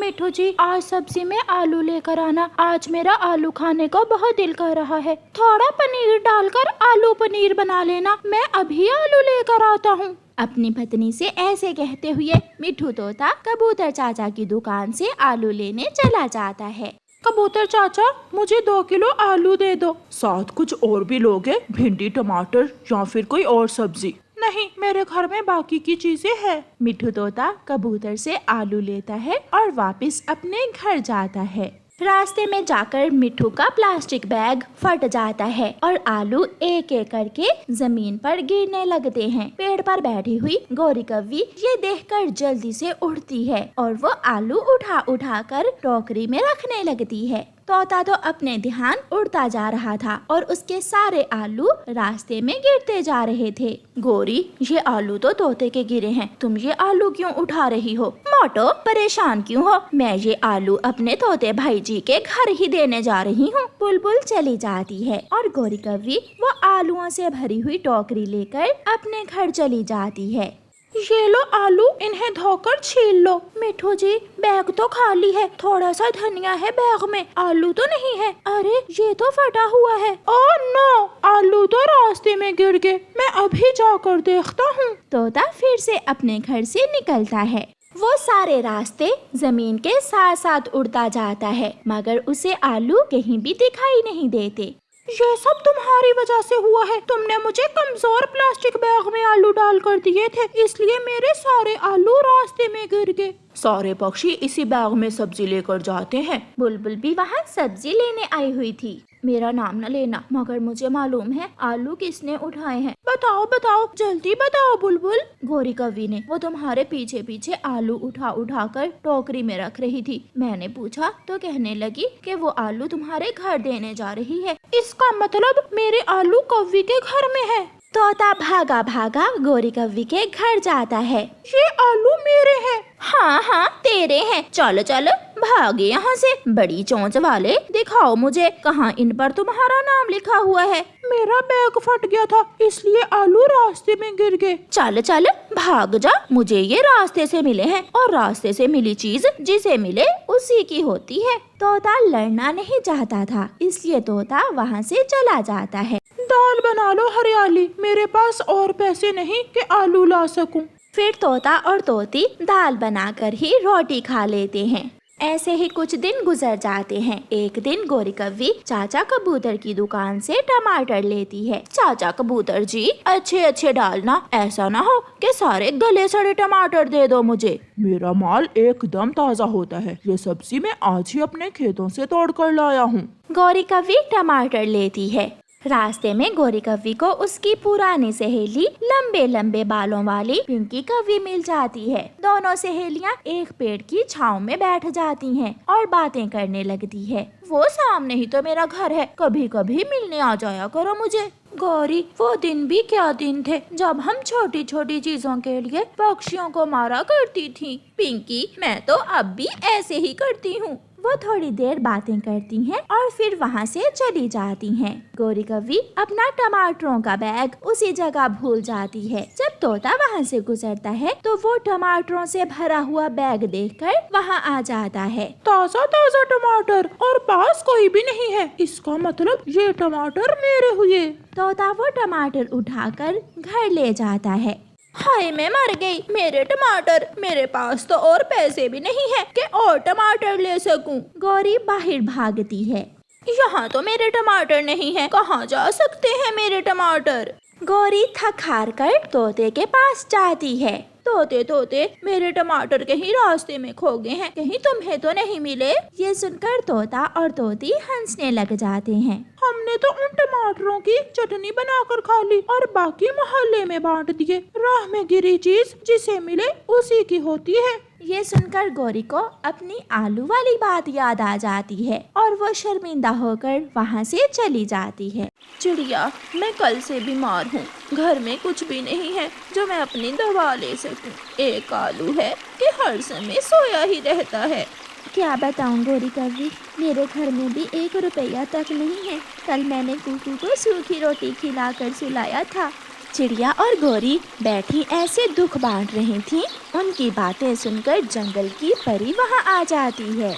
मिठू जी, आज सब्जी में आलू लेकर आना। आज मेरा आलू खाने को बहुत दिल कर रहा है। थोड़ा पनीर डालकर आलू पनीर बना लेना। मैं अभी आलू लेकर आता हूँ। अपनी पत्नी से ऐसे कहते हुए मिठू तोता कबूतर चाचा की दुकान से आलू लेने चला जाता है। कबूतर चाचा, मुझे 2 किलो आलू दे दो। साथ कुछ और भी लोगे? भिंडी, टमाटर या फिर कोई और सब्जी? नहीं, मेरे घर में बाकी की चीजें हैं। मिठू तोता कबूतर से आलू लेता है और वापस अपने घर जाता है। रास्ते में जाकर मिठू का प्लास्टिक बैग फट जाता है और आलू एक एक करके जमीन पर गिरने लगते हैं। पेड़ पर बैठी हुई गौरी कव्वी ये देखकर जल्दी से उठती है और वो आलू उठा उठा कर टोकरी में रखने लगती है। तोता तो अपने ध्यान उड़ता जा रहा था और उसके सारे आलू रास्ते में गिरते जा रहे थे। गौरी, ये आलू तो तोते के गिरे हैं, तुम ये आलू क्यों उठा रही हो? मोटो, परेशान क्यों हो? मैं ये आलू अपने तोते भाई जी के घर ही देने जा रही हूँ। बुलबुल चली जाती है और गौरी कव्वी वो आलूओं से भरी हुई टोकरी लेकर अपने घर चली जाती है। ये लो आलू, इन्हें धोकर छील लो। मिठू जी, बैग तो खाली है, थोड़ा सा धनिया है बैग में, आलू तो नहीं है। अरे, ये तो फटा हुआ है। ओह नो, आलू तो रास्ते में गिर गए। मैं अभी जाकर देखता हूँ। तोता फिर से अपने घर से निकलता है। वो सारे रास्ते जमीन के साथ साथ उड़ता जाता है, मगर उसे आलू कहीं भी दिखाई नहीं देते। ये सब तुम्हारी वजह से हुआ है। तुमने मुझे कमजोर प्लास्टिक बैग में आलू डाल कर दिए थे, इसलिए मेरे सारे आलू रास्ते में गिर गए। सारे पक्षी इसी बैग में सब्जी लेकर जाते हैं। बुलबुल भी वहाँ सब्जी लेने आई हुई थी। मेरा नाम न लेना, मगर मुझे मालूम है आलू किसने उठाए हैं। बताओ बताओ, जल्दी बताओ बुलबुल। गौरी कव्वी ने, वो तुम्हारे पीछे पीछे आलू उठा उठा कर टोकरी में रख रही थी। मैंने पूछा तो कहने लगी कि वो आलू तुम्हारे घर देने जा रही है। इसका मतलब मेरे आलू कव्वी के घर में है। तोता भागा भागा गौरी कव्वी के घर जाता है। ये आलू मेरे हैं। हाँ हाँ, तेरे हैं। चलो चलो, भागे यहाँ से, बड़ी चोंच वाले। दिखाओ मुझे कहाँ इन पर तुम्हारा नाम लिखा हुआ है। मेरा बैग फट गया था, इसलिए आलू रास्ते में गिर गए। चल चल, भाग जा, मुझे ये रास्ते से मिले हैं और रास्ते से मिली चीज जिसे मिले उसी की होती है। तोता लड़ना नहीं चाहता था, इसलिए तोता वहाँ से चला जाता है। दाल बना लो हरियाली, मेरे पास और पैसे नहीं कि आलू ला सकूं। फिर तोता और तोती दाल बनाकर ही रोटी खा लेते हैं। ऐसे ही कुछ दिन गुजर जाते हैं। एक दिन गौरी कव्वी चाचा कबूतर की दुकान से टमाटर लेती है। चाचा कबूतर जी, अच्छे अच्छे डालना, ऐसा ना हो कि सारे गले सड़े टमाटर दे दो मुझे। मेरा माल एकदम ताज़ा होता है, ये सब्जी मैं आज ही अपने खेतों से तोड़ कर लाया हूँ। गौरी कव्वी टमाटर लेती है। रास्ते में गौरी कव्वी को उसकी पुरानी सहेली लंबे लंबे बालों वाली पिंकी कव्वी मिल जाती है। दोनों सहेलियां एक पेड़ की छांव में बैठ जाती हैं और बातें करने लगती है। वो सामने ही तो मेरा घर है, कभी कभी मिलने आ जाया करो मुझे। गौरी, वो दिन भी क्या दिन थे जब हम छोटी छोटी चीजों के लिए पक्षियों को मारा करती थी। पिंकी, मैं तो अब भी ऐसे ही करती हूँ। वो थोड़ी देर बातें करती हैं और फिर वहाँ से चली जाती हैं। गौरी कव्वी अपना टमाटरों का बैग उसी जगह भूल जाती है। जब तोता वहाँ से गुजरता है तो वो टमाटरों से भरा हुआ बैग देखकर वहाँ आ जाता है। ताज़ा ताज़ा टमाटर और पास कोई भी नहीं है, इसका मतलब ये टमाटर मेरे हुए। तोता वो टमाटर उठाकर घर ले जाता है। हाय, मैं मर गई, मेरे टमाटर, मेरे पास तो और पैसे भी नहीं है कि और टमाटर ले सकूं। गौरी बाहर भागती है। यहाँ तो मेरे टमाटर नहीं है, कहाँ जा सकते हैं मेरे टमाटर? गौरी थक हार कर तोते के पास जाती है। तोते तोते, मेरे टमाटर कहीं रास्ते में खो गए हैं, कहीं तुम्हें तो नहीं मिले? ये सुनकर तोता और तोती हंसने लग जाते हैं। हमने तो उन टमाटरों की चटनी बनाकर खा ली और बाकी मोहल्ले में बांट दिए। राह में गिरी चीज जिसे मिले उसी की होती है। ये सुनकर गौरी को अपनी आलू वाली बात याद आ जाती है और वो शर्मिंदा होकर वहाँ से चली जाती है। चिड़िया, मैं कल से बीमार हूँ, घर में कुछ भी नहीं है जो मैं अपनी दवा ले सकूं। एक आलू है कि हर समय सोया ही रहता है। क्या बताऊं गौरी कव्वी, मेरे घर में भी 1 रुपया तक नहीं है। कल मैंने कुकू को सूखी रोटी खिलाकर सुलाया था, चिड़िया और गोरी बैठी ऐसे दुख बांट रही थीं। उनकी बातें सुनकर जंगल की परी वहाँ आ जाती है।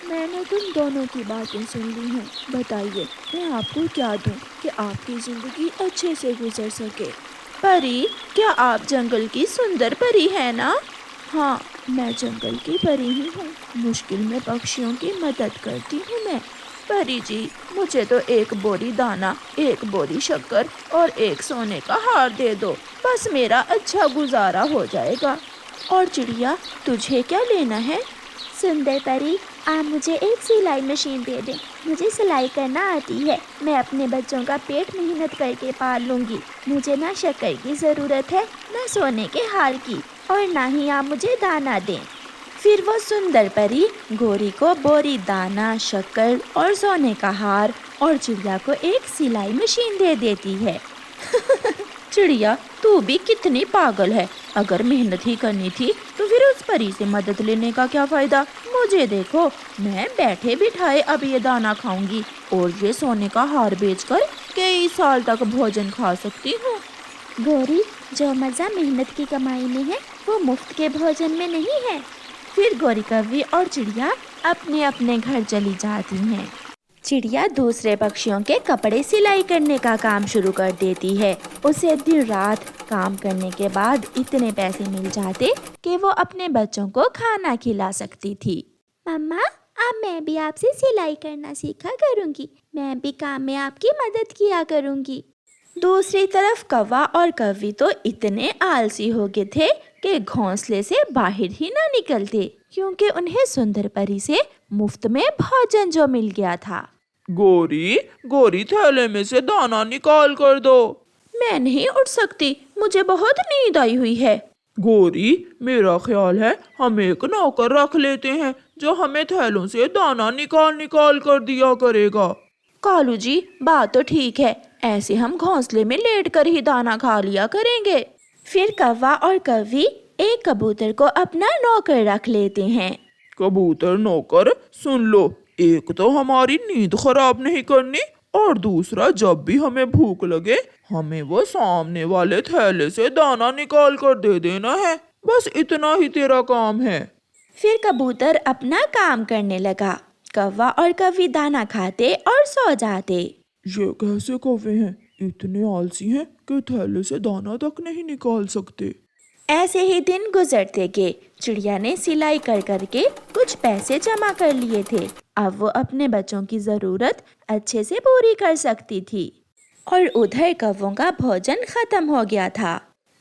मैंने तुम दोनों की बातें सुन ली हैं। बताइए मैं आपको क्या दूं कि आपकी जिंदगी अच्छे से गुजर सके। परी, क्या आप जंगल की सुंदर परी है ना? हाँ, मैं जंगल की परी ही हूँ। मुश्किल में पक्षियों की मदद करती हूँ मैं। परी जी, मुझे तो एक बोरी दाना, एक बोरी शक्कर और एक सोने का हार दे दो, बस मेरा अच्छा गुजारा हो जाएगा। और चिड़िया, तुझे क्या लेना है? सुंदर परी, आप मुझे एक सिलाई मशीन दे दें। मुझे सिलाई करना आती है। मैं अपने बच्चों का पेट मेहनत करके पाल लूँगी। मुझे ना शक्कर की ज़रूरत है, ना सोने के हार की, और ना ही आप मुझे दाना दें। फिर वो सुंदर परी गोरी को बोरी दाना, शक्कर और सोने का हार और चिड़िया को एक सिलाई मशीन दे देती है। चिड़िया, तू भी कितनी पागल है। अगर मेहनत ही करनी थी तो फिर उस परी से मदद लेने का क्या फायदा। मुझे देखो, मैं बैठे बिठाए अब ये दाना खाऊंगी और ये सोने का हार बेचकर कई साल तक भोजन खा सकती हूँ। गोरी, जो मजा मेहनत की कमाई में है वो मुफ्त के भोजन में नहीं है। फिर गोरी कौवी और चिड़िया अपने अपने घर चली जाती हैं। चिड़िया दूसरे पक्षियों के कपड़े सिलाई करने का काम शुरू कर देती है। उसे दिन रात काम करने के बाद इतने पैसे मिल जाते कि वो अपने बच्चों को खाना खिला सकती थी। मम्मा, अब मैं भी आपसे सिलाई करना सीखा करूँगी। मैं भी काम में आपकी मदद किया करूँगी। दूसरी तरफ कौवा और कौवी तो इतने आलसी हो गए थे कि घोंसले से बाहर ही ना निकलते, क्योंकि उन्हें सुंदर परी से मुफ्त में भोजन जो मिल गया था। गोरी, गोरी, थैले में से दाना निकाल कर दो। मैं नहीं उठ सकती, मुझे बहुत नींद आई हुई है। गोरी, मेरा ख्याल है हम एक नौकर रख लेते हैं जो हमें थैलों से दाना निकाल निकाल कर दिया करेगा। कालू जी, बात तो ठीक है, ऐसे हम घोंसले में लेट कर ही दाना खा लिया करेंगे। फिर कौवा और कौवी एक कबूतर को अपना नौकर रख लेते हैं। कबूतर नौकर, सुन लो, एक तो हमारी नींद खराब नहीं करनी, और दूसरा जब भी हमें भूख लगे हमें वो सामने वाले थैले से दाना निकाल कर दे देना है। बस इतना ही तेरा काम है। फिर कबूतर अपना काम करने लगा। कौवा और कौवी दाना खाते और सो जाते। ये कैसे कौवे हैं, इतने आलसी हैं कि थैले से दाना तक नहीं निकाल सकते। ऐसे ही दिन गुजरते गए। चिड़िया ने सिलाई कर करके कुछ पैसे जमा कर लिए थे। अब वो अपने बच्चों की जरूरत अच्छे से पूरी कर सकती थी। और उधर कौवों का भोजन खत्म हो गया था।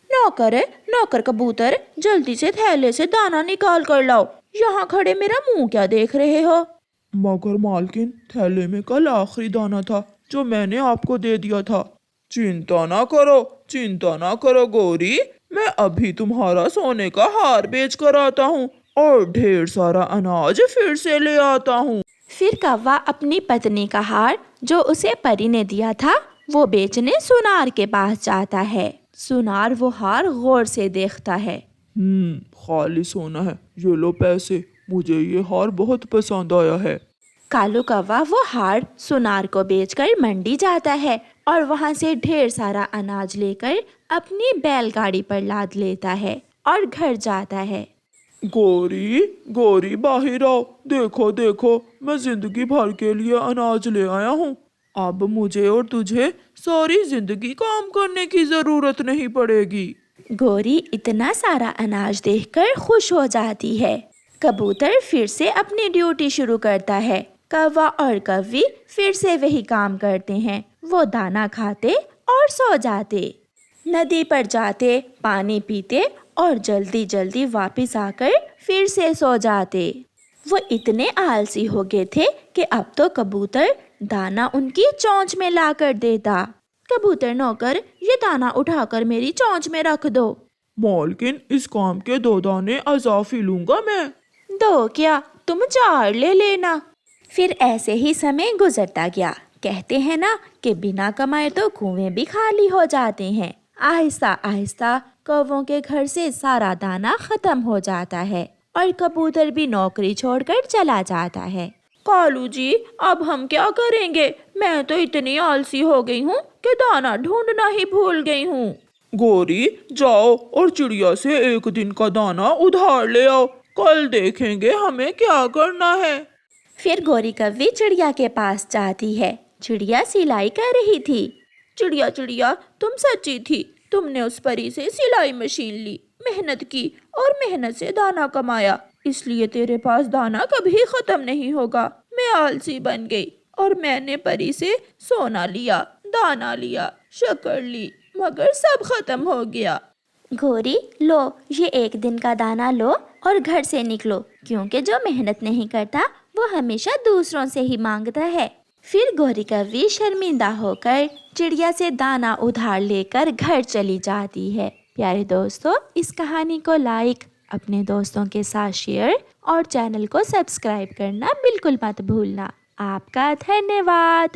नौकर, नौकर कबूतर, जल्दी से थैले से दाना निकाल कर लाओ। यहाँ खड़े मेरा मुंह क्या देख रहे हो? मगर मालकिन, थैले में कल आखिरी दाना था जो मैंने आपको दे दिया था। चिंता ना करो, चिंता ना करो गोरी, मैं अभी तुम्हारा सोने का हार बेच कर आता हूँ और ढेर सारा अनाज फिर से ले आता हूँ। फिर कौवा अपनी पत्नी का हार जो उसे परी ने दिया था वो बेचने सुनार के पास जाता है। सुनार वो हार गौर से देखता है। खाली सोना है, ये लो पैसे, मुझे ये हार बहुत पसंद आया है। कालू कौवा वो हार सुनार को बेचकर मंडी जाता है और वहाँ से ढेर सारा अनाज लेकर अपनी बैलगाड़ी पर लाद लेता है और घर जाता है। गोरी, गोरी, बाहर आओ, देखो देखो, मैं जिंदगी भर के लिए अनाज ले आया हूँ। अब मुझे और तुझे सारी जिंदगी काम करने की जरूरत नहीं पड़ेगी। गोरी इतना सारा अनाज देखकर खुश हो जाती है। कबूतर फिर से अपनी ड्यूटी शुरू करता है। कौवा और कौवी फिर से वही काम करते हैं। वो दाना खाते और सो जाते, नदी पर जाते, पानी पीते और जल्दी जल्दी वापस आकर फिर से सो जाते। वो इतने आलसी हो गए थे कि अब तो कबूतर दाना उनकी चोंच में ला कर देता। कबूतर नौकर, ये दाना उठाकर मेरी चोंच में रख दो। मालकिन, इस काम के 2 दाने अजाफी लूंगा मैं। 2 क्या, तुम 4 ले लेना। फिर ऐसे ही समय गुजरता गया। कहते हैं ना कि बिना कमाए तो कुएं भी खाली हो जाते हैं। आहिस्ता आहिस्ता कौवों के घर से सारा दाना खत्म हो जाता है और कबूतर भी नौकरी छोड़कर चला जाता है। कालू जी, अब हम क्या करेंगे? मैं तो इतनी आलसी हो गई हूँ कि दाना ढूंढना ही भूल गई हूँ। गोरी, जाओ और चिड़िया से एक दिन का दाना उधार ले आओ। कल देखेंगे हमें क्या करना है। फिर गौरी कव्वी चिड़िया के पास जाती है। चिड़िया सिलाई कर रही थी। चिड़िया चिड़िया, तुम सच्ची थी। तुमने उस परी से सिलाई मशीन ली, मेहनत की और मेहनत से दाना कमाया, इसलिए तेरे पास दाना कभी खत्म नहीं होगा। मैं आलसी बन गई और मैंने परी से सोना लिया, दाना लिया, शक्कर ली, मगर सब खत्म हो गया। गौरी, लो ये एक दिन का दाना लो और घर से निकलो, क्योंकि जो मेहनत नहीं करता वो हमेशा दूसरों से ही मांगता है। फिर गौरी कव्वी शर्मिंदा होकर चिड़िया से दाना उधार लेकर घर चली जाती है। प्यारे दोस्तों, इस कहानी को लाइक, अपने दोस्तों के साथ शेयर और चैनल को सब्सक्राइब करना बिल्कुल मत भूलना। आपका धन्यवाद।